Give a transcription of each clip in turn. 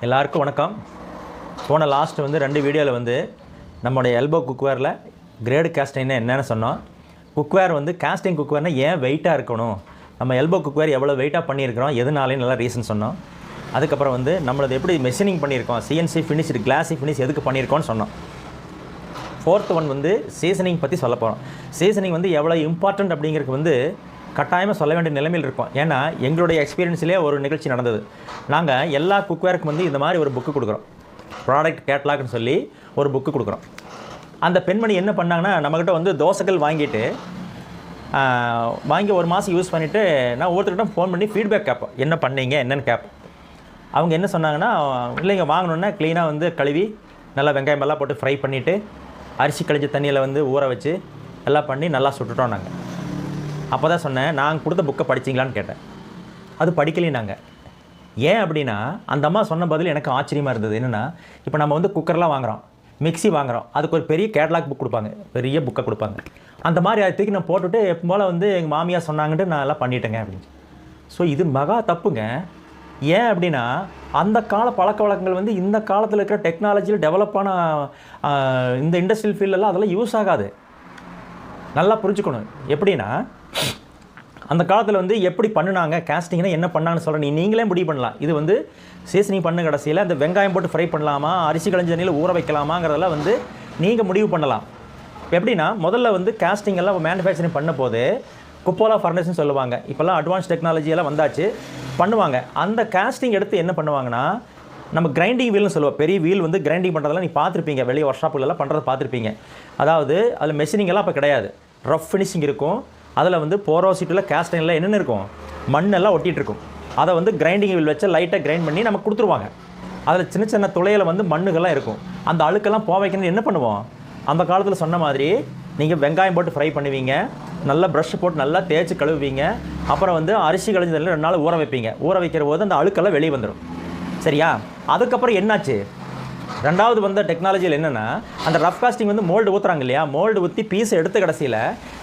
எல்லாருக்கும் வணக்கம். போன லாஸ்ட் வந்து 2 வீடியோவில் வந்து நம்மளுடைய எல்போ குக்வேரில் கிரேடு கேஸ்டிங்னா என்னென்னு சொன்னோம். குக்வேர் வந்து கேஸ்டிங் குக்வேர்னால் ஏன் வெயிட்டாக இருக்கணும், நம்ம எல்போ குக்வேர் எவ்வளோ வெயிட்டாக பண்ணியிருக்கிறோம், எதுனாலேயும் நல்லா ரீசன் சொன்னோம். அதுக்கப்புறம் வந்து நம்மளது எப்படி மெஷினிங் பண்ணியிருக்கோம், சிஎன்சி ஃபினிஷ்டு கிளாஸி ஃபினிஷ் எதுக்கு பண்ணியிருக்கோன்னு சொன்னோம். 4th ஒன் வந்து சீசனிங் பற்றி சொல்ல போகிறோம். சீசனிங் வந்து எவ்வளோ இம்பார்ட்டண்ட் அப்படிங்கிறது வந்து கட்டாயமாக சொல்ல வேண்டிய நிலைமையில் இருக்கும். ஏன்னா எங்களுடைய எக்ஸ்பீரியன்ஸ்லேயே ஒரு நிகழ்ச்சி நடந்தது. நாங்கள் எல்லா குக்வேருக்கும் வந்து இந்த மாதிரி ஒரு புக்கு கொடுக்குறோம், ப்ராடக்ட் கேட்லாக்னு சொல்லி ஒரு புக்கு கொடுக்குறோம். அந்த பெண்மணி என்ன பண்ணாங்கன்னா, நம்மக்கிட்ட வந்து தோசைகள் வாங்கி ஒரு மாதம் யூஸ் பண்ணிவிட்டு நான் ஒவ்வொருத்தர்கிட்ட ஃபோன் பண்ணி ஃபீட்பேக் கேட்போம், என்ன பண்ணீங்க என்னென்னு கேட்போம். அவங்க என்ன சொன்னாங்கன்னா, இல்லைங்க வாங்கணுன்னா க்ளீனாக வந்து கழுவி நல்லா வெங்காயம் எல்லாம் போட்டு ஃப்ரை பண்ணிவிட்டு அரிசி கழிஞ்ச தண்ணியில் வந்து ஊற வச்சு எல்லாம் பண்ணி நல்லா சுட்டுட்டோம். நாங்கள் அப்போ தான் சொன்னேன், நாங்கள் கொடுத்த புக்கை படிச்சிங்களான்னு கேட்டேன். அது படிக்கலையும் நாங்கள். ஏன் அப்படின்னா அந்த அம்மா சொன்ன பதில் எனக்கு ஆச்சரியமாக இருந்தது. என்னென்னா, இப்போ நம்ம வந்து குக்கர்லாம் வாங்குகிறோம், மிக்ஸி வாங்குகிறோம், அதுக்கு ஒரு பெரிய கேட்லாக் புக் கொடுப்பாங்க, பெரிய புக்கை கொடுப்பாங்க. அந்த மாதிரி அதை தூக்கி நான் போட்டுவிட்டு எப்போ போல் வந்து எங்கள் மாமியார் சொன்னாங்கன்ட்டு நான் எல்லாம் பண்ணிட்டேங்க அப்படின்னு. ஸோ இது மகா தப்புங்க. ஏன் அப்படின்னா அந்த கால பழக்க வழக்கங்கள் வந்து இந்த காலத்தில் இருக்கிற டெக்னாலஜியில் டெவலப்பான இந்த இண்டஸ்ட்ரியல் ஃபீல்டெல்லாம் அதெல்லாம் யூஸ் ஆகாது. நல்லா புரிஞ்சுக்கணும். எப்படின்னா அந்த காலத்தில் வந்து எப்படி பண்ணினாங்க கேஸ்டிங்னா என்ன பண்ணாங்கன்னு சொல்கிறேன், நீங்களே முடிவு பண்ணலாம். இது வந்து சீசனிங் பண்ண கடைசியில் அந்த வெங்காயம் போட்டு ஃப்ரை பண்ணலாமா, அரிசி களைஞ்ச தண்ணியில் ஊற வைக்கலாமாங்கிறதெல்லாம் வந்து நீங்கள் முடிவு பண்ணலாம். எப்படின்னா முதல்ல வந்து கேஸ்டிங் எல்லாம் மேனுஃபேக்சரிங் பண்ண போது குப்போலா ஃபர்னஸ்ன்னு சொல்லுவாங்க. இப்போல்லாம் அட்வான்ஸ் டெக்னாலஜியெல்லாம் வந்தாச்சு, பண்ணுவாங்க. அந்த கேஸ்டிங் எடுத்து என்ன பண்ணுவாங்கன்னா, நம்ம கிரைண்டிங் வீல்னு சொல்லுவோம். பெரிய வீல் வந்து கிரைண்டிங் பண்ணுறதெல்லாம் நீ பார்த்துருப்பீங்க, வெளியே ஒர்க் ஷாப்புகளெல்லாம் பண்ணுறதை பார்த்துருப்பீங்க. அதாவது அதில் மெஷினிங் எல்லாம் அப்போ கிடையாது, ரஃப் ஃபினிஷிங் இருக்கும். அதில் வந்து போரோசிட்டியில் கேஸ்டிங்கில் என்னென்ன இருக்கும், மண்ணெல்லாம் ஒட்டிகிட்டு இருக்கும். அதை வந்து கிரைண்டிங் வீல் வச்சு லைட்டாக கிரைண்ட் பண்ணி நமக்கு கொடுத்துருவாங்க. அதில் சின்ன சின்ன துளையில் வந்து மண்ணுகள்லாம் இருக்கும். அந்த அழுக்கெல்லாம் வைக்கணும்னு என்ன பண்ணுவோம், அந்த காலத்தில் சொன்ன மாதிரி நீங்கள் வெங்காயம் போட்டு ஃப்ரை பண்ணுவீங்க, நல்லா ப்ரஷ் போட்டு நல்லா தேய்ச்சி கழுவுவீங்க. அப்புறம் வந்து அரிசி கழிஞ்சதில் 2 நாள் ஊற வைப்பீங்க. ஊற வைக்கிற போது அந்த அழுக்கெல்லாம் வெளியே வந்துடும். சரியா? அதுக்கப்புறம் என்னாச்சு, 2வது வந்த டெக்னாலஜியில் என்னென்னா, அந்த ரஃப் காஸ்டிங் வந்து மோல்டு ஊற்றுறாங்க இல்லையா, மோல்டு ஊற்றி பீஸை எடுத்து கடைசியில்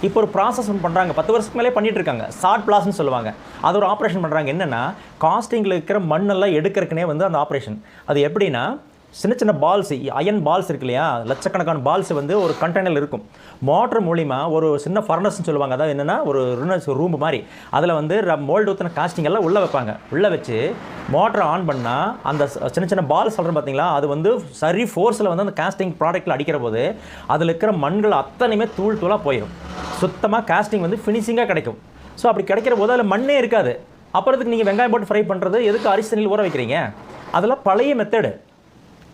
இப்போ ஒரு ப்ராசஸ் ஒன்று பண்ணுறாங்க. 10 வருஷத்துக்கு மேலே பண்ணிகிட்டு இருக்காங்க. ஷார்ட் பிளாஸ்ன்னு சொல்லுவாங்க. அது ஒரு ஆப்ரேஷன் பண்ணுறாங்க. என்னென்னா, காஸ்டிங்கில் இருக்கிற மண்ணெல்லாம் எடுக்கிறதுக்குனே வந்து அந்த ஆப்ரேஷன். அது எப்படின்னா, சின்ன சின்ன பால்ஸ், அயன் பால்ஸ் இருக்கு இல்லையா, லட்சக்கணக்கான பால்ஸ் வந்து ஒரு கண்டெய்னர் இருக்கும். மோட்டர் மூலிமா ஒரு சின்ன ஃபர்னஸ்ன்னு சொல்லுவாங்க. அதாவது என்னென்னா ஒரு ரூம் மாதிரி, அதில் வந்து மோல்டு ஊற்றின காஸ்டிங் எல்லாம் உள்ளே வைப்பாங்க. உள்ளே வச்சு மோட்டரை ஆன் பண்ணால் அந்த சின்ன சின்ன பால் சொல்கிறேன் பார்த்தீங்களா, அது வந்து சரி ஃபோர்ஸில் வந்து அந்த காஸ்டிங் ப்ராடக்ட்டில் அடிக்கிற போது அதில் இருக்கிற மண்கள் அத்தனையுமே தூளாக போயிடும். சுத்தமாக காஸ்டிங் வந்து ஃபினிஷிங்காக கிடைக்கும். ஸோ அப்படி கிடைக்கிற போது அதில் மண்ணே இருக்காது. அப்புறத்துக்கு நீங்கள் வெங்காயம் போட்டு ஃப்ரை பண்ணுறது எதுக்கு அரிசி தண்ணியில் ஊற வைக்கிறீங்க, அதெல்லாம் பழைய மெத்தடு.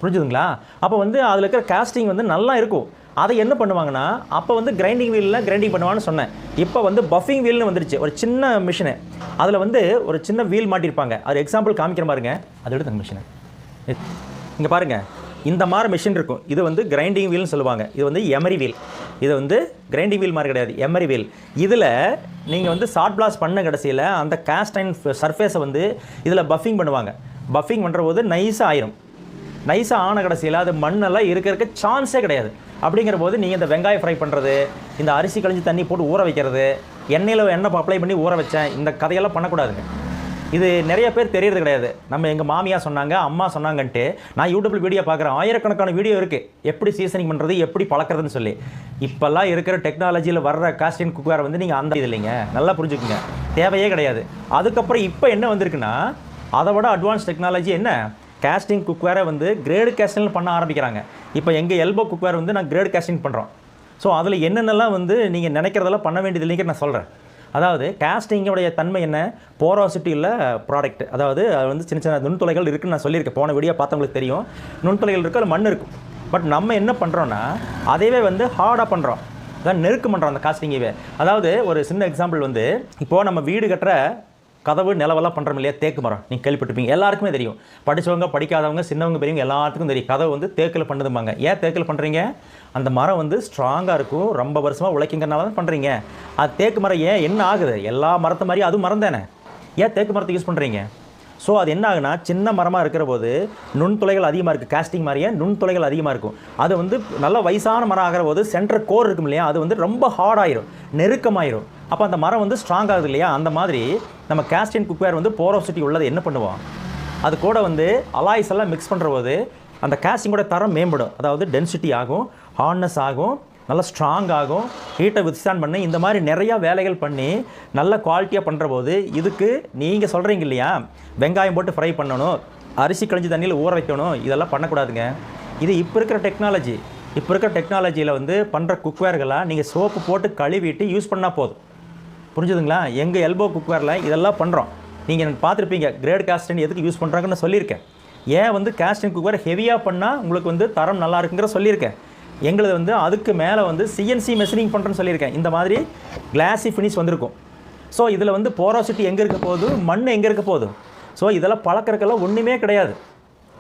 புரிஞ்சுதுங்களா? அப்போ வந்து அதில் இருக்கிற காஸ்டிங் வந்து நல்லா இருக்கும். அதை என்ன பண்ணுவாங்கன்னா, அப்போ வந்து கிரைண்டிங் வீலில் கிரைண்டிங் பண்ணுவான்னு சொன்னேன். இப்போ வந்து பஃபிங் வீல்னு வந்துருச்சு, ஒரு சின்ன மிஷினு. அதில் வந்து ஒரு சின்ன வீல் மாட்டியிருப்பாங்க. அது எக்ஸாம்பிள் காமிக்கிற பாருங்க. அதை எடுத்து அந்த மிஷினை இங்கே பாருங்கள். இந்த மாதிரி மிஷின் இருக்கும். இது வந்து கிரைண்டிங் வீல்னு சொல்லுவாங்க. இது வந்து எமரி வீல். இது வந்து கிரைண்டிங் வீல் மாதிரி கிடையாது, எமரி வீல். இதில் நீங்கள் வந்து ஷார்ட் பிளாஸ்ட் பண்ண கடைசியில் அந்த காஸ்டைன் சர்ஃபேஸை வந்து இதில் பஃபிங் பண்ணுவாங்க. பஃபிங் பண்ணுற போது நைஸாக ஆயிரும். நைஸாக ஆன கடைசியில் அது மண்ணெல்லாம் இருக்க சான்ஸே கிடையாது. அப்படிங்கிற போது நீங்கள் இந்த வெங்காயம் ஃப்ரை பண்ணுறது, இந்த அரிசி கழிஞ்சு தண்ணி போட்டு ஊற வைக்கிறது, எண்ணெயில் எண்ணெய் அப்ளை பண்ணி ஊற வச்சேன், இந்த கதையெல்லாம் பண்ணக்கூடாதுங்க. இது நிறைய பேர் தெரியறது கிடையாது. நம்ம எங்கள் மாமியார் சொன்னாங்க, அம்மா சொன்னாங்கன்ட்டு நான் யூடியூப்பில் வீடியோ பார்க்குறேன். ஆயிரக்கணக்கான வீடியோ இருக்குது, எப்படி சீசனிங் பண்ணுறது, எப்படி பழக்கிறதுன்னு சொல்லி. இப்போல்லாம் இருக்கிற டெக்னாலஜியில் வர்ற காஸ்டிங் குக்வேர் வந்து நீங்கள் அந்த இது இல்லைங்க, நல்லா புரிஞ்சுக்குங்க, தேவையே கிடையாது. அதுக்கப்புறம் இப்போ என்ன வந்திருக்குன்னா, அதை விட அட்வான்ஸ் டெக்னாலஜி என்ன, கேஸ்டிங் குக்வேரை வந்து கிரேடு கேஸ்டிங் பண்ண ஆரம்பிக்கிறாங்க. இப்போ எங்கள் எல்போ குக்வேர் வந்து நான் கிரேடு கேஸ்டிங் பண்ணுறோம். ஸோ அதில் என்னென்னலாம் வந்து நீங்கள் நினைக்கிறதெல்லாம் பண்ண வேண்டியது இல்லைங்க நான் சொல்கிறேன். அதாவது கேஸ்டிங்கோடைய தன்மை என்ன, போரோசிட்டி உள்ள ப்ராடக்ட். அதாவது அது வந்து சின்ன சின்ன நுண்துளைகள் இருக்குன்னு நான் சொல்லியிருக்கேன். போன வீடியோ பார்த்தவங்களுக்கு தெரியும், நுண்துளைகள் இருக்குது, அதில் மண் இருக்கும். பட் நம்ம என்ன பண்ணுறோன்னா, அதைவே வந்து ஹார்டாக பண்ணுறோம், அதான் நெருக்கு பண்ணுறோம் அந்த காஸ்டிங்கவே. அதாவது ஒரு சின்ன எக்ஸாம்பிள் வந்து, இப்போது நம்ம வீடு கட்டுற கதவு நிலவெல்லாம் பண்ணுறோம் இல்லையா, தேக்கு மரம், நீங்கள் கேள்விப்பட்டிருப்பீங்க, எல்லாருக்குமே தெரியும். படித்தவங்க படிக்காதவங்க சின்னவங்க பெரியவங்க எல்லாத்துக்கும் தெரியும். கதவு வந்து தேக்கில் பண்ணுதுமாங்க. ஏன் தேக்கில் பண்ணுறீங்க, அந்த மரம் வந்து ஸ்ட்ராங்காக இருக்கும், ரொம்ப வருஷமாக உழைக்கிங்கிறனால தான் பண்ணுறீங்க. அது தேக்கு மரம் ஏன் என்ன ஆகுது, எல்லா மரத்தை மாதிரி அதுவும் மரம் தானே, ஏன் தேக்கு மரத்தை யூஸ் பண்ணுறீங்க. ஸோ அது என்ன ஆகுனா, சின்ன மரமாக இருக்கிற போது நுண்துளைகள் அதிகமாக இருக்குது. காஸ்டிங் மாதிரியே நுண்துளைகள் அதிகமாக இருக்கும். அது வந்து நல்ல வயசான மரம் ஆகிற போது சென்டர் கோர் இருக்கும் இல்லையா, அது வந்து ரொம்ப ஹார்டாயிரும், நெருக்கமாயிரும். அப்போ அந்த மரம் வந்து ஸ்ட்ராங் ஆகுது இல்லையா. அந்த மாதிரி நம்ம காஸ்டிங் குக்வேர் வந்து போரோசிட்டி உள்ளது என்ன பண்ணுவோம், அது கூட வந்து அலாய்ஸ் எல்லாம் மிக்ஸ் பண்ணுற போது அந்த கேஸ்டிங்கோட தரம் மேம்படும். அதாவது டென்சிட்டி ஆகும், ஹார்ட்னஸ் ஆகும், நல்லா ஸ்ட்ராங் ஆகும், ஹீட்டை வித்ஸ்டாண்ட் பண்ணி இந்த மாதிரி நிறையா வேலைகள் பண்ணி நல்ல குவாலிட்டியாக பண்ணுற போது இதுக்கு நீங்கள் சொல்கிறீங்க இல்லையா, வெங்காயம் போட்டு ஃப்ரை பண்ணணும், அரிசி கழிஞ்சு தண்ணியில் ஊற வைக்கணும், இதெல்லாம் பண்ணக்கூடாதுங்க. இது இப்போ இருக்கிற டெக்னாலஜி. இப்போ இருக்கிற டெக்னாலஜியில் வந்து பண்ணுற குக்வேர்களாக நீங்கள் சோப்பு போட்டு கழுவிட்டு யூஸ் பண்ணால் போதும். புரிஞ்சுதுங்களா? எங்கள் எல்போ குக்வேரில் இதெல்லாம் பண்ணுறோம். நீங்கள் பார்த்துருப்பீங்க கிரேட் காஸ்டின் எதுக்கு யூஸ் பண்ணுறாங்கன்னு சொல்லியிருக்கேன். ஏன் வந்து காஸ்டின் குக்வேர் ஹெவியாக பண்ணால் உங்களுக்கு வந்து தரம் நல்லா இருக்குங்கிற சொல்லியிருக்கேன். எங்களது வந்து அதுக்கு மேலே வந்து சிஎன்சி மெஷினிங் பண்ணுறேன்னு சொல்லியிருக்கேன். இந்த மாதிரி கிளாஸி ஃபினிஷ் வந்திருக்கும். ஸோ இதில் வந்து போரோசிட்டி எங்கே இருக்க போகுது, மண் எங்கே இருக்க போகுது. ஸோ இதெல்லாம் பழக்கிறதுக்கெல்லாம் ஒன்றுமே கிடையாது.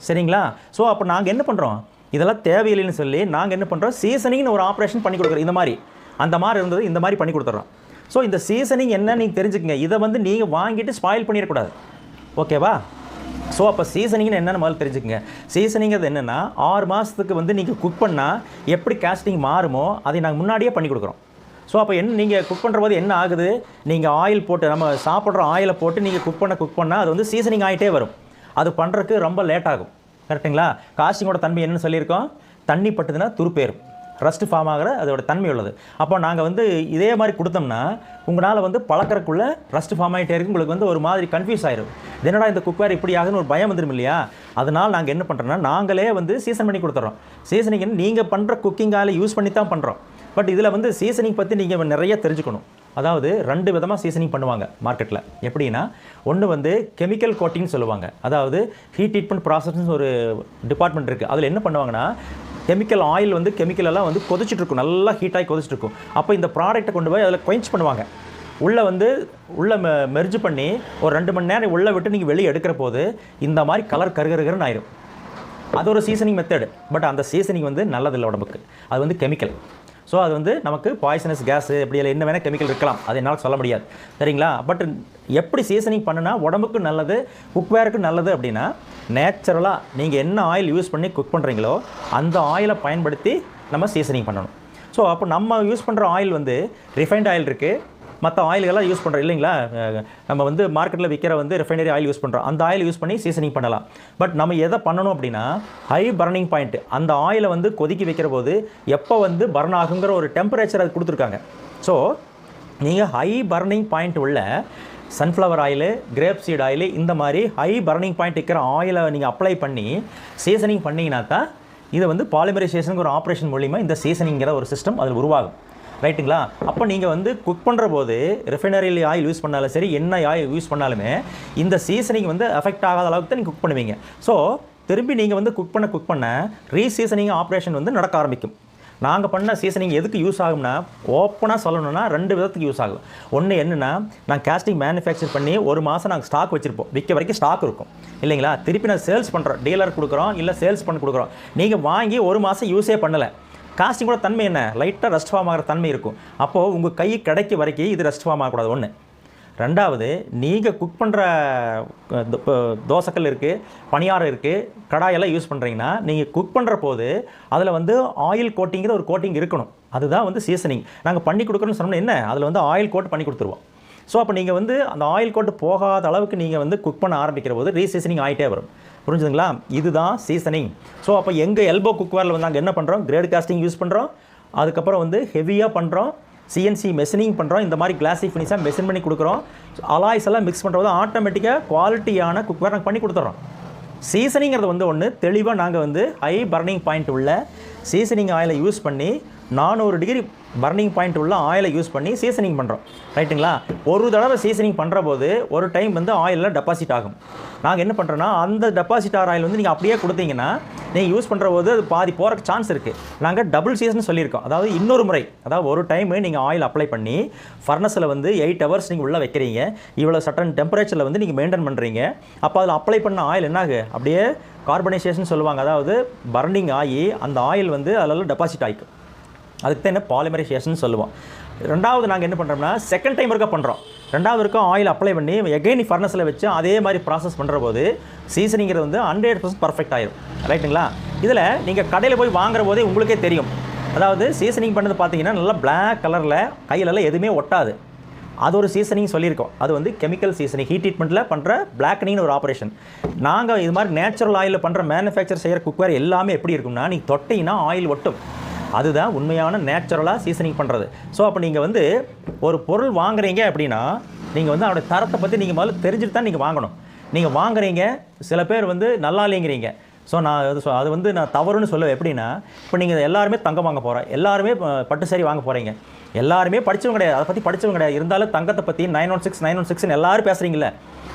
சரிங்களா? ஸோ அப்போ நாங்கள் என்ன பண்ணுறோம், இதெல்லாம் தேவையில்லைன்னு சொல்லி நாங்கள் என்ன பண்ணுறோம், சீசனிங்னு ஒரு ஆப்ரேஷன் பண்ணி கொடுக்குறோம். இந்த மாதிரி அந்த மாதிரி இருந்தது இந்த மாதிரி பண்ணி கொடுத்துட்றோம். ஸோ இந்த சீசனிங் என்ன நீங்கள் தெரிஞ்சுக்கங்க. இதை வந்து நீங்கள் வாங்கிட்டு ஸ்பாயில் பண்ணிடக்கூடாது. ஓகேவா? ஸோ அப்போ சீசனிங்னு என்னென்னு முதல்ல தெரிஞ்சுக்கங்க. சீசனிங் அது என்னென்னா 6 மாதத்துக்கு வந்து நீங்கள் குக் பண்ணால் எப்படி காஸ்டிங் மாறுமோ அதை நாங்கள் முன்னாடியே பண்ணி கொடுக்குறோம். ஸோ அப்போ என்ன நீங்கள் குக் பண்ணுற போது என்ன ஆகுது, நீங்கள் ஆயில் போட்டு நம்ம சாப்பிட்ற ஆயிலை போட்டு நீங்கள் குக் பண்ணால் அது வந்து சீசனிங் ஆகிட்டே வரும். அது பண்ணுறதுக்கு ரொம்ப லேட் ஆகும். கரெக்டுங்களா? காஸ்டிங்கோட தன்மை என்னன்னு சொல்லியிருக்கோம், தண்ணி பட்டுதுன்னா துருப்பேறும், ரஸ்ட் ஃபார்ம் ஆகிற அதோட தன்மை உள்ளது. அப்போ நாங்கள் வந்து இதே மாதிரி கொடுத்தோம்னா உங்களால் வந்து பழக்கிறக்குள்ளே ரஸ்ட் ஃபார்ம் ஆகிட்டே இருக்கும். உங்களுக்கு வந்து ஒரு மாதிரி கன்ஃபியூஸ் ஆயிரும். என்னடா இந்த குக்வேர் இப்படி ஆகுதுன்னு ஒரு பயம் வந்துடும் இல்லையா? அதனால் நாங்கள் என்ன பண்ணுறோன்னா நாங்களே வந்து சீசன் பண்ணி கொடுத்துறோம். சீசனிங் நீங்கள் பண்ணுற குக்கிங் ஆயில் யூஸ் பண்ணி தான் பண்ணுறோம். பட் இதில் வந்து சீசனிங் பற்றி நீங்கள் நிறைய தெரிஞ்சுக்கணும். அதாவது 2 விதமாக சீசனிங் பண்ணுவாங்க மார்க்கெட்டில். எப்படின்னா, ஒன்று வந்து கெமிக்கல் கோட்டிங்னு சொல்லுவாங்க. அதாவது ஹீட் ட்ரீட்மெண்ட் ப்ராசஸ்னு ஒரு டிபார்ட்மெண்ட் இருக்குது. அதில் என்ன பண்ணுவாங்கன்னா, கெமிக்கல் ஆயில் வந்து கெமிக்கல் எல்லாம் வந்து கொதிச்சுட்ருக்கும், நல்லா ஹீட்டாகி கொதிச்சுட்ருக்கும். அப்போ இந்த ப்ராடக்ட்டை கொண்டு போய் அதில் குவென்ச் பண்ணுவாங்க. உள்ளே மெர்ஜ் பண்ணி ஒரு 2 மணி நேரம் உள்ளே விட்டு நீங்கள் வெளியே எடுக்கிற போது இந்த மாதிரி கலர் கருகருன்னு ஆயிரும். அது ஒரு சீசனிங் மெத்தடு. பட் அந்த சீசனிங் வந்து நல்லதில்லை உடம்புக்கு. அது வந்து கெமிக்கல். ஸோ அது வந்து நமக்கு பாய்சனஸ் கேஸு இப்படி என்ன வேணால் கெமிக்கல் இருக்கலாம், அது என்னால் சொல்ல முடியாது. சரிங்களா? பட் எப்படி சீசனிங் பண்ணுனா உடம்புக்கு நல்லது, குக்வேருக்கு நல்லது அப்படின்னா, நேச்சுரலாக நீங்கள் என்ன ஆயில் யூஸ் பண்ணி குக் பண்ணுறீங்களோ அந்த ஆயிலை பயன்படுத்தி நம்ம சீசனிங் பண்ணணும். ஸோ அப்போ நம்ம யூஸ் பண்ணுற ஆயில் வந்து ரிஃபைண்ட் ஆயில் இருக்குது, மற்ற ஆயில்கள்லாம் யூஸ் பண்ணுறோம் இல்லைங்களா? நம்ம வந்து மார்க்கெட்டில் விற்கிற வந்து ரிஃபைனரி ஆயில் யூஸ் பண்ணுறோம். அந்த ஆயில் யூஸ் பண்ணி சீசனிங் பண்ணலாம். பட் நம்ம எதை பண்ணணும் அப்படின்னா, ஹை பர்னிங் பாயிண்ட், அந்த ஆயிலை வந்து கொதிக்க வைக்கிற போது எப்போ வந்து பர்ன் ஆகுங்கிற ஒரு டெம்பரேச்சர் அது கொடுத்துருக்காங்க. ஸோ நீங்கள் ஹை பர்னிங் பாயிண்ட் உள்ள sunflower oil, grape seed oil, இந்த மாதிரி ஹை பர்னிங் பாயிண்ட் இருக்கிற ஆயிலை நீங்கள் அப்ளை பண்ணி சீசனிங் பண்ணிங்கன்னா தான் இது வந்து பாலிமரைசேஷனுக்கு ஒரு ஆப்ரேஷன் மூலிமா இந்த சீசனிங்கிற ஒரு சிஸ்டம் அதில் உருவாகும். ரைட்டுங்களா? அப்போ நீங்கள் வந்து குக் பண்ணுற போது ரிஃபைனரியில் ஆயில் யூஸ் பண்ணாலும் சரி, என்ன ஆயில் யூஸ் பண்ணாலுமே இந்த சீசனிங் வந்து எஃபெக்ட் ஆகாத அளவுக்கு தான் நீங்கள் குக் பண்ணுவீங்க. ஸோ திரும்பி நீங்கள் வந்து குக் பண்ண ரீசீசனிங் ஆப்ரேஷன் வந்து நடக்க ஆரம்பிக்கும். நாங்கள் பண்ண சீசனிங் எதுக்கு யூஸ் ஆகும்னா, ஓப்பனாக சொல்லணும்னா 2 விதத்துக்கு யூஸ் ஆகும். ஒன்று என்னென்னா, நான் கேஸ்டிங் மேனுஃபேக்சர் பண்ணி 1 மாதம் நாங்கள் ஸ்டாக் வச்சுருப்போம், விற்க வரைக்கும் ஸ்டாக் இருக்கும் இல்லைங்களா? திருப்பி நான் சேல்ஸ் பண்ணுறோம், டீலர் கொடுக்குறோம், இல்லை சேல்ஸ் பண்ணி கொடுக்குறோம். நீங்கள் வாங்கி 1 மாதம் யூஸே பண்ணலை, காஸ்டிங்கோட தன்மை என்ன, லைட்டாக ரஸ்ட் ஃபார்ம் ஆகிற தன்மை இருக்கும். அப்போது உங்கள் கை கிடைக்க வரைக்கும் இது ரஸ்ட் ஃபார்ம் ஆகக்கூடாது. ஒன்று. ரெண்டாவது, நீங்கள் குக் பண்ணுற தோசைக்கல் இருக்குது, பணியாரம் இருக்குது, கடாயெல்லாம் யூஸ் பண்ணுறீங்கன்னா நீங்கள் குக் பண்ணுற போது அதில் வந்து ஆயில் கோட்டிங்கிற ஒரு கோட்டிங் இருக்கணும். அதுதான் வந்து சீசனிங். நாங்கள் பண்ணி கொடுக்குறோன்னு சொன்னோம்னா என்ன, அதில் வந்து ஆயில் கோட் பண்ணி கொடுத்துருவோம். ஸோ அப்போ நீங்கள் வந்து அந்த ஆயில் கோட்டு போகாத அளவுக்கு நீங்கள் வந்து குக் பண்ண ஆரம்பிக்கிற போது ரீசீசனிங் ஆகிட்டே வரும். புரிஞ்சுதுங்களா? இதுதான் சீசனிங். ஸோ அப்போ எங்கள் எல்போ குக்வேரில் வந்து நாங்கள் என்ன பண்ணுறோம், கிரேட் காஸ்டிங் யூஸ் பண்ணுறோம், அதுக்கப்புறம் வந்து ஹெவியாக பண்ணுறோம், சிஎன்சி மெஷினிங் பண்ணுறோம், இந்த மாதிரி கிளாஸி ஃபினிஷாக மெஷின் பண்ணி கொடுக்குறோம். அலாய்ஸ் எல்லாம் மிக்ஸ் பண்ணுறது ஆட்டோமேட்டிக்காக குவாலிட்டியான குக்வேர் நாங்கள் பண்ணி கொடுத்துட்றோம். சீசனிங்கிறது வந்து ஒன்று தெளிவாக நாங்கள் வந்து ஹை பர்னிங் பாயிண்ட் உள்ள சீசனிங் ஆயிலை யூஸ் பண்ணி 400 டிகிரி பர்னிங் பாயிண்ட் உள்ள ஆயிலை யூஸ் பண்ணி சீசனிங் பண்ணுறோம். ரைட்டுங்களா? ஒரு தடவை சீசனிங் பண்ணுற போது ஒரு டைம் வந்து ஆயிலில் டெபாசிட் ஆகும். நாங்கள் என்ன பண்ணுறோன்னா, அந்த டெபாசிட் ஆகிற ஆயில் வந்து நீங்கள் அப்படியே கொடுத்தீங்கன்னா நீங்கள் யூஸ் பண்ணுற போது அது பாதி போகிறக்கு சான்ஸ் இருக்குது. நாங்கள் டபுள் சீசன் சொல்லியிருக்கோம். அதாவது இன்னொரு முறை, அதாவது ஒரு டைமு நீங்கள் ஆயில் அப்ளை பண்ணி ஃபர்னஸில் வந்து 8 ஹவர்ஸ் நீங்கள் உள்ளே வைக்கிறீங்க, இவ்வளோ சட்டன் டெம்பரேச்சரில் வந்து நீங்கள் மெயின்டைன் பண்ணுறீங்க. அப்போ அதில் அப்ளை பண்ண ஆயில் என்னாகு, அப்படியே கார்பனைசேஷன் சொல்லுவாங்க. அதாவது பர்னிங் ஆகி அந்த ஆயில் வந்து அதில் டெபாசிட் ஆகிக்கும். அதுக்கு தான் என்ன பாலிமரைசேஷன் சொல்லுவோம். ரெண்டாவது நாங்கள் என்ன பண்ணுறோம்னா, செகண்ட் டைம் இருக்க பண்ணுறோம். ரெண்டாவது இருக்க ஆயில் அப்ளை பண்ணி எகைன் ஃபர்னஸில் வச்சு அதே மாதிரி ப்ராசஸ் பண்ணுற போது சீசனிங்கிறது வந்து 100% பர்ஃபெக்ட் ஆயிரும். ரைட்டுங்களா? இதில் நீங்கள் கடையில் போய் வாங்குற போதே உங்களுக்கே தெரியும். அதாவது சீசனிங் பண்ணது பார்த்தீங்கன்னா நல்லா பிளாக் கலரில் கையிலலாம் எதுவுமே ஒட்டாது. அது ஒரு சீசனிங் சொல்லியிருக்கோம். அது வந்து கெமிக்கல் சீசனிங், ஹீட் ட்ரீட்மெண்ட்டில் பண்ணுற பிளாக்கனிங்னு ஒரு ஆப்ரேஷன். நாங்கள் இது மாதிரி நேச்சுரல் ஆயிலில் பண்ணுற மேனுஃபேக்சர் செய்கிற குக்வேர் எல்லாமே எப்படி இருக்கும்னா, நீங்கள் தொட்டிங்கன்னா ஆயில் ஒட்டும். அதுதான் உண்மையான நேச்சுரலாக சீசனிங் பண்ணுறது. ஸோ அப்போ நீங்கள் வந்து ஒரு பொருள் வாங்குறீங்க அப்படின்னா, நீங்கள் வந்து அதோடய தரத்தை பற்றி நீங்கள் முதல்ல தெரிஞ்சுட்டு தான் நீங்கள் வாங்கணும். நீங்கள் வாங்குறீங்க, சில பேர் வந்து நல்லா இல்லைங்கிறீங்க. ஸோ அது வந்து நான் தவறுன்னு சொல்லுவேன். எப்படின்னா, இப்போ நீங்கள் எல்லாருமே தங்கம் வாங்க போகிறோம், எல்லாருமே பட்டு சாரி வாங்க போகிறீங்க, எல்லாருமே படித்தவங்க கிடையாது, அதை பற்றி படித்தவங்க கிடையாது. இருந்தாலும் தங்கத்தை பற்றி 916 எல்லாரும் பேசுகிறீங்களே,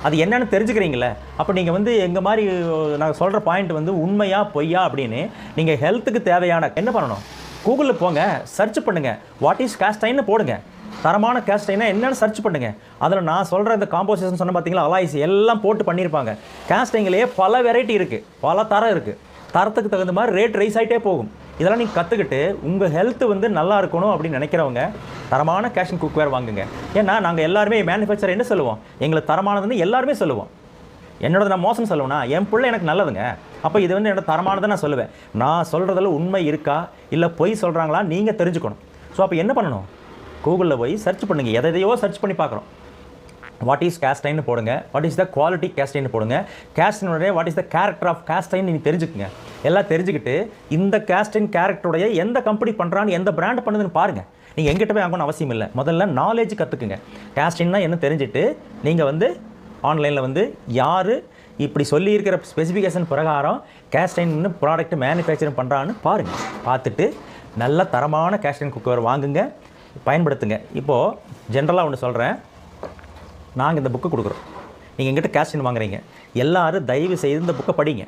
அது என்னென்னு தெரிஞ்சுக்கிறீங்களே. அப்போ நீங்கள் வந்து எங்கள் மாதிரி நான் சொல்கிற பாயிண்ட் வந்து உண்மையா பொய்யா அப்படின்னு நீங்கள் ஹெல்த்துக்கு தேவையான என்ன பண்ணணும், கூகுளில் போங்க, சர்ச் பண்ணுங்கள், வாட் இஸ் காஸ்ட் அயர்ன் போடுங்க, தரமான காஸ்ட் அயர்னா என்னென்னு சர்ச் பண்ணுங்கள். அதில் நான் சொல்கிற இந்த காம்போசிஷன் சொன்ன பார்த்தீங்களா, அலாய்ஸ் எல்லாம் போட்டு பண்ணியிருப்பாங்க. காஸ்ட் அயர்ன்லேயே பல வெரைட்டி இருக்குது, பல தரம் இருக்குது. தரத்துக்கு தகுந்த மாதிரி ரேட் ரைஸ் ஆகிட்டே போகும். இதெல்லாம் நீங்கள் கற்றுக்கிட்டு உங்கள் ஹெல்த்து வந்து நல்லா இருக்கணும் அப்படின்னு நினைக்கிறவங்க தரமான கேஷன் குக்வேர் வாங்குங்க. ஏன்னா நாங்கள் எல்லாருமே மேனுஃபேக்சர் என்ன சொல்லுவோம், எங்களுக்கு தரமானதுன்னு எல்லாருமே சொல்லுவோம். என்னோட நான் மோசம் சொல்லுவேன்னா, என் பிள்ளை எனக்கு நல்லதுங்க, அப்போ இது வந்து என்னோட தரமானதை நான் சொல்லுவேன். நான் சொல்கிறதில் உண்மை இருக்கா இல்லை பொய் சொல்கிறாங்களா நீங்கள் தெரிஞ்சுக்கணும். ஸோ அப்போ என்ன பண்ணணும், கூகுளில் போய் சர்ச் பண்ணுங்கள், எதையோ சர்ச் பண்ணி பார்க்குறோம். வாட் இஸ் காஸ்ட் அயர்ன் போடுங்க, what is the quality cast iron போடுங்க, காஸ்ட் அயர்னுடைய what is the character of cast iron நீங்கள் தெரிஞ்சுக்குங்க. எல்லாம் தெரிஞ்சுக்கிட்டு இந்த காஸ்ட் அயர்ன் கேரக்டருடைய எந்த கம்பெனி பண்ணுறான்னு, எந்த பிராண்ட் பண்ணுதுன்னு பாருங்கள். நீங்கள் எங்கிட்ட போய் வாங்கணும் அவசியம் இல்லை. முதல்ல நாலேஜ் கற்றுக்குங்க. காஸ்ட் அயர்ன்னா என்ன தெரிஞ்சுட்டு நீங்கள் வந்து ஆன்லைனில் வந்து யார் இப்படி சொல்லியிருக்கிற ஸ்பெசிஃபிகேஷன் பிரகாரம் காஸ்ட் அயர்ன் ப்ராடக்ட் மேனுஃபேக்சரிங் பண்ணுறான்னு பாருங்கள். பார்த்துட்டு நல்ல தரமான காஸ்ட் அயர்ன் குக்கர் வாங்குங்க, பயன்படுத்துங்க. இப்போது ஜென்ரலாக ஒன்று சொல்கிறேன், நாங்கள் இந்த புக்கு கொடுக்குறோம், நீங்கள் எங்கிட்ட காஸ்ட் அயர்ன் வாங்குறீங்க, எல்லோரும் தயவு செய்து இந்த புக்கை படிங்க.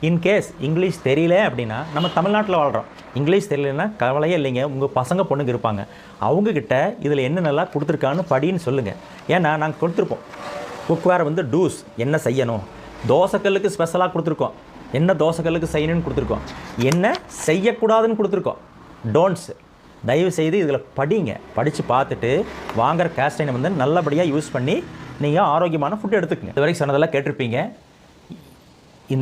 இன்கேஸ் இங்கிலீஷ் தெரியல அப்படின்னா, நம்ம தமிழ்நாட்டில் வாழ்கிறோம், இங்கிலீஷ் தெரியலன்னா கவலையே இல்லைங்க, உங்கள் பசங்க பொண்ணுங்க இருப்பாங்க, அவங்கக்கிட்ட இதில் என்ன நல்லா கொடுத்துருக்கான்னு படின்னு சொல்லுங்கள். ஏன்னா நாங்கள் கொடுத்துருப்போம் குக்வேர் வந்து டூஸ் என்ன செய்யணும், தோசைக்கல்லுக்கு ஸ்பெஷலாக கொடுத்துருக்கோம், என்ன தோசைக்கல்லுக்கு செய்யணும்னு கொடுத்துருக்கோம், என்ன செய்யக்கூடாதுன்னு கொடுத்துருக்கோம், டோன்ட்ஸ். தயவு செய்து இதில் படிங்க. படித்து பார்த்துட்டு வாங்குகிற காஸ்ட் அயர்னை வந்து நல்லபடியாக யூஸ் பண்ணி நீங்கள் ஆரோக்கியமான ஃபுட் எடுத்துக்கங்க. இது வரைக்கும் சொன்னதெல்லாம் கேட்டிருப்பீங்க.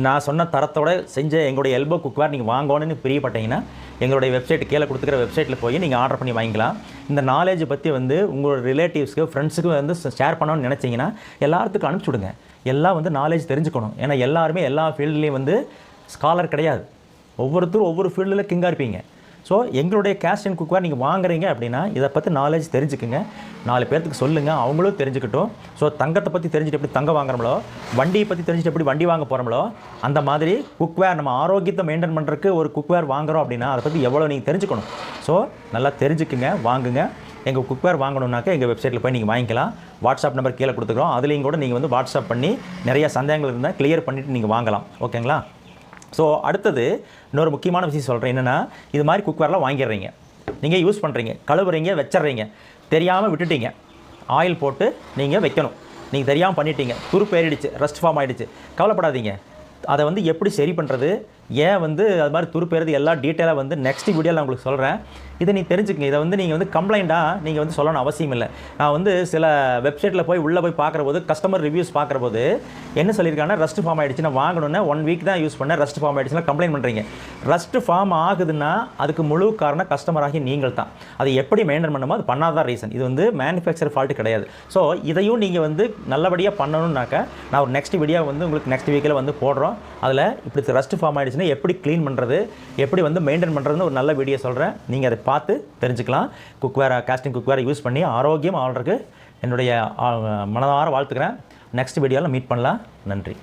நான் சொன்ன தரத்தோடு செஞ்ச எங்களுடைய எல்போ குக்வேர் நீங்கள் வாங்கணும்னு பிரியப்பட்டீங்கன்னா, எங்களுடைய வெப்சைட் கீழே கொடுத்துக்கிற வெப்சைட்டில் போய் நீங்கள் ஆர்டர் பண்ணி வாங்கிக்கலாம். இந்த நாலேஜை பற்றி வந்து உங்களோட ரிலேட்டிவ்ஸ்க்கு ஃப்ரெண்ட்ஸுக்கு வந்து ஷேர் பண்ணணும்னு நினச்சிங்கன்னா எல்லாத்துக்கும் அனுப்பிச்சி விடுங்க. எல்லாம் வந்து நாலேஜ் தெரிஞ்சுக்கணும். ஏன்னா எல்லாருமே எல்லா ஃபீல்டுலேயும் வந்து ஸ்காலர் கிடையாது, ஒவ்வொருத்தரும் ஒவ்வொரு ஃபீல்டில் கிங்காக இருப்பீங்க. ஸோ எங்களுடைய காஸ்ட் அயர்ன் குக்வேர் நீங்கள் வாங்குறீங்க அப்படின்னா இதை பற்றி நாலேஜ் தெரிஞ்சுக்குங்க, 4 பேர்த்துக்கு சொல்லுங்கள், அவங்களும் தெரிஞ்சுக்கிட்டும். ஸோ தங்கத்தை பற்றி தெரிஞ்சுட்டு எப்படி தங்கம் வாங்குறோமோ, வண்டியை பற்றி தெரிஞ்சுட்டு எப்படி வண்டி வாங்க போகிறோமோ, அந்த மாதிரி குக்வேர் நம்ம ஆரோக்கியத்தை மெயின்டைன் பண்ணுறதுக்கு ஒரு குக்வேர் வாங்குகிறோம் அப்படின்னா அதை பற்றி எவ்வளோ நீங்கள் தெரிஞ்சுக்கணும். ஸோ நல்லா தெரிஞ்சுக்குங்க, வாங்குங்க. எங்கள் குக்வேர் வாங்கணுன்னாக்கா எங்கள் வெப்சைட்டில் போய் நீங்கள் வாங்கிக்கலாம். வாட்ஸ்அப் நம்பர் கீழே கொடுத்துக்கிறோம், அதுலேயும் கூட நீங்கள் வந்து வாட்ஸ்அப் பண்ணி நிறைய சந்தேகங்கள் இருந்தால் கிளியர் பண்ணிவிட்டு நீங்கள் வாங்கலாம். ஓகேங்களா? ஸோ அடுத்தது இன்னொரு முக்கியமான விஷயம் சொல்கிறேன். என்னென்னா, இது மாதிரி குக்வேர்லாம் வாங்கிடுறீங்க, நீங்கள் யூஸ் பண்ணுறீங்க, கழுவுறீங்க, வச்சிட்றீங்க, தெரியாமல் விட்டுட்டீங்க, ஆயில் போட்டு நீங்கள் வைக்கணும், நீங்கள் தெரியாமல் பண்ணிட்டீங்க, துருப்பு ஏறிடுச்சு, ரஸ்ட் ஃபார்ம் ஆகிடுச்சு, கவலைப்படாதீங்க. அதை வந்து எப்படி சரி பண்ணுறது, ஏன் வந்து அது மாதிரி துருப்பேறது எல்லா டீட்டெயிலாக வந்து நெக்ஸ்ட் வீடியோவில் நான் உங்களுக்கு சொல்கிறேன். இதை நீ தெரிஞ்சுக்கங்க. இதை வந்து நீங்கள் வந்து கம்ப்ளைண்ட்டாக நீங்கள் வந்து சொல்லணும் அவசியம் இல்லை. நான் வந்து சில வெப்சைட்டில் போய் உள்ளே போய் பார்க்குற போது, கஸ்டமர் ரிவ்யூஸ் பார்க்குற போது என்ன சொல்லியிருக்காங்கன்னா, ரஸ்ட் ஃபார்ம் ஆகிடுச்சு, நான் வாங்கணுன்னா 1 வீக் தான் யூஸ் பண்ணேன், ரஸ்ட் ஃபார்ம் ஆகிடுச்சுன்னா கம்ப்ளைண்ட் பண்ணுறீங்க. ரஸ்ட் ஃபார்ம் ஆகுதுன்னா அதுக்கு முழு காரணம் கஸ்டமராகி நீங்கள் தான். அதை எப்படி மெயின்டைன் பண்ணுமோ அது பண்ணாதான் ரீசன். இது வந்து மேனுஃபேக்சர் ஃபால்ட்டு கிடையாது. ஸோ இதையும் நீங்கள் வந்து நல்லபடியாக பண்ணணுன்னாக்கா நான் ஒரு நெக்ஸ்ட் வீடியோ வந்து உங்களுக்கு நெக்ஸ்ட் வீக்கில் வந்து போடுறோம். அதில் இப்படி ரஸ்ட் ஃபார்ம் ஆகிடுச்சுன்னா எப்படி க்ளீன் பண்ணுறது, எப்படி வந்து மெயின்டைன் பண்ணுறதுன்னு ஒரு நல்ல வீடியோ சொல்கிறேன். நீங்கள் அதை பார்த்து தெரிஞ்சுக்கலாம். குக்வேர் காஸ்டிங் குக்வேரை யூஸ் பண்ணி ஆரோக்கியம் ஆள்றதுக்கு என்னுடைய மனதார வாழ்த்துக்கிறேன். நெக்ஸ்ட் வீடியோவில் மீட் பண்ணலாம். நன்றி.